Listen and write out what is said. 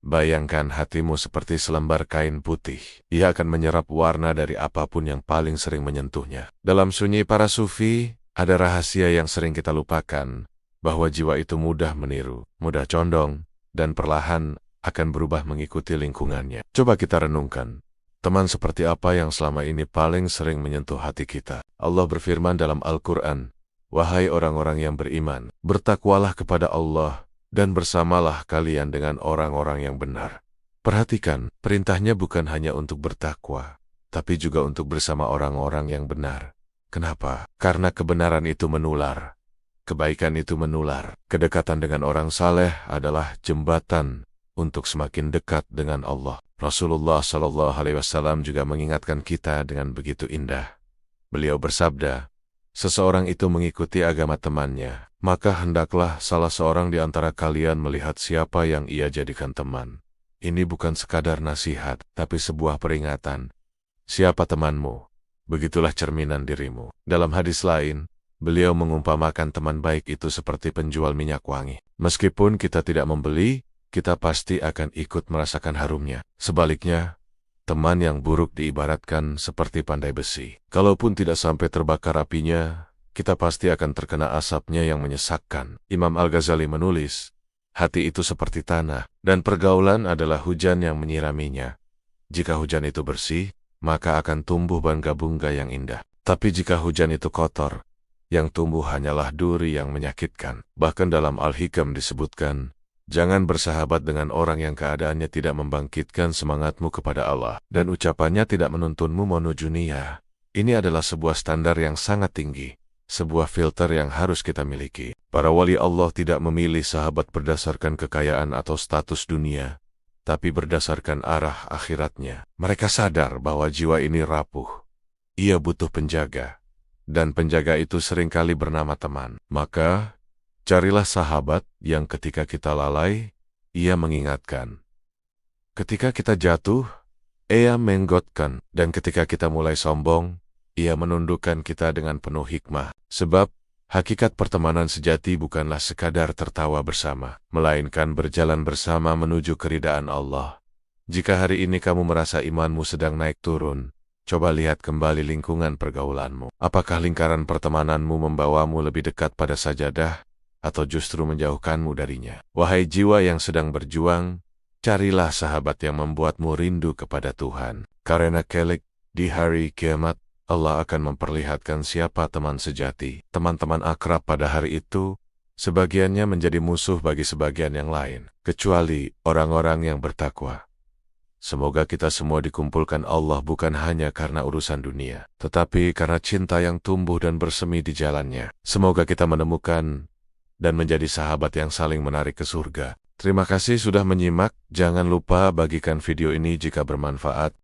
Bayangkan hatimu seperti selembar kain putih. Ia akan menyerap warna dari apapun yang paling sering menyentuhnya. Dalam sunyi para sufi, ada rahasia yang sering kita lupakan, bahwa jiwa itu mudah meniru, mudah condong, dan perlahan akan berubah mengikuti lingkungannya. Coba kita renungkan. Teman seperti apa yang selama ini paling sering menyentuh hati kita? Allah berfirman dalam Al-Quran, "Wahai orang-orang yang beriman, bertakwalah kepada Allah, dan bersamalah kalian dengan orang-orang yang benar." Perhatikan, perintahnya bukan hanya untuk bertakwa, tapi juga untuk bersama orang-orang yang benar. Kenapa? Karena kebenaran itu menular. Kebaikan itu menular. Kedekatan dengan orang saleh adalah jembatan untuk semakin dekat dengan Allah. Rasulullah SAW juga mengingatkan kita dengan begitu indah. Beliau bersabda, "Seseorang itu mengikuti agama temannya, maka hendaklah salah seorang di antara kalian melihat siapa yang ia jadikan teman." Ini bukan sekadar nasihat, tapi sebuah peringatan. Siapa temanmu? Begitulah cerminan dirimu. Dalam hadis lain, beliau mengumpamakan teman baik itu seperti penjual minyak wangi. Meskipun kita tidak membeli, kita pasti akan ikut merasakan harumnya. Sebaliknya, teman yang buruk diibaratkan seperti pandai besi. Kalaupun tidak sampai terbakar apinya, kita pasti akan terkena asapnya yang menyesakkan. Imam Al-Ghazali menulis, hati itu seperti tanah, dan pergaulan adalah hujan yang menyiraminya. Jika hujan itu bersih, maka akan tumbuh bunga-bunga yang indah. Tapi jika hujan itu kotor, yang tumbuh hanyalah duri yang menyakitkan. Bahkan dalam Al-Hikam disebutkan, jangan bersahabat dengan orang yang keadaannya tidak membangkitkan semangatmu kepada Allah, dan ucapannya tidak menuntunmu menuju dunia. Ini adalah sebuah standar yang sangat tinggi, sebuah filter yang harus kita miliki. Para wali Allah tidak memilih sahabat berdasarkan kekayaan atau status dunia, tapi berdasarkan arah akhiratnya. Mereka sadar bahwa jiwa ini rapuh. Ia butuh penjaga, dan penjaga itu seringkali bernama teman. Maka, carilah sahabat yang ketika kita lalai, ia mengingatkan. Ketika kita jatuh, ia menggotkan. Dan ketika kita mulai sombong, ia menundukkan kita dengan penuh hikmah. Sebab, hakikat pertemanan sejati bukanlah sekadar tertawa bersama, melainkan berjalan bersama menuju keridaan Allah. Jika hari ini kamu merasa imanmu sedang naik turun, coba lihat kembali lingkungan pergaulanmu. Apakah lingkaran pertemananmu membawamu lebih dekat pada sajadah, atau justru menjauhkanmu darinya? Wahai jiwa yang sedang berjuang, carilah sahabat yang membuatmu rindu kepada Tuhan. Karena kelak di hari kiamat, Allah akan memperlihatkan siapa teman sejati. Teman-teman akrab pada hari itu, sebagiannya menjadi musuh bagi sebagian yang lain, kecuali orang-orang yang bertakwa. Semoga kita semua dikumpulkan Allah bukan hanya karena urusan dunia, tetapi karena cinta yang tumbuh dan bersemi di jalannya. Semoga kita menemukan dan menjadi sahabat yang saling menarik ke surga. Terima kasih sudah menyimak. Jangan lupa bagikan video ini jika bermanfaat.